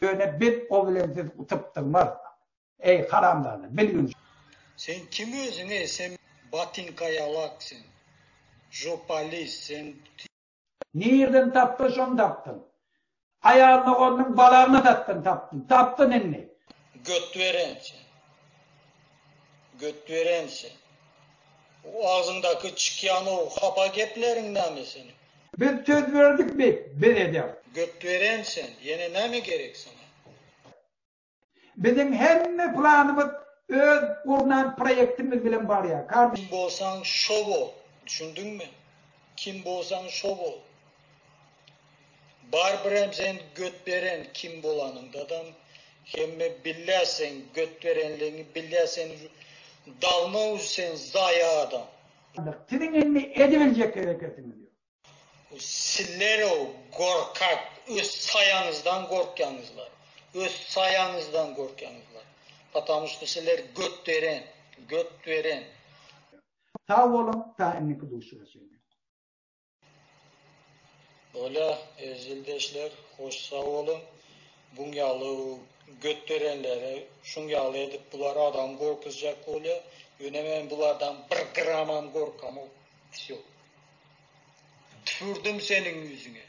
Öyle bir o bilen siz utıptın var. Ey haramlarını bilgin. Sen kim özüne? Sen Batinkaya alaksın. Jopalis, sen... Nereden taptın şonu taptın. Ayağını onun balarını taptın. Taptın enni. Göt veren sen. Göt veren sen. O ağzındaki çıkayan o hapa geplerinden mi senin? Biz söz verdik mi? Bir edem. Göt veren sen. Yine ne mi gerek sana? Bizim hem planımız öz kurulan projektimiz bilen var ya. Kardeşim. Kim bolsan şov ol. Düşündün mü? Kim bolsan şov ol. Barbarem sen göt veren kim bolanındadan hemme billersen göt verenliğini billersen dalma sen zaya adam. Senin elini edebilecek hareketini diyor. Sizler o korkak öz sayanızdan korkyanızlar. Öz sayanızdan korkyanızlar. Patamıştı sizler göt veren. Sağ olun, ta enniki duşuyor söylüyor. Öyle ezildeşler, hoş sağ olun. Bunyalı göt verenlere, şunyalı edip bular adam korkacak öyle. Önemen bulardan bir gramam korkamam. Yok. Tüfürdüm senin yüzüne.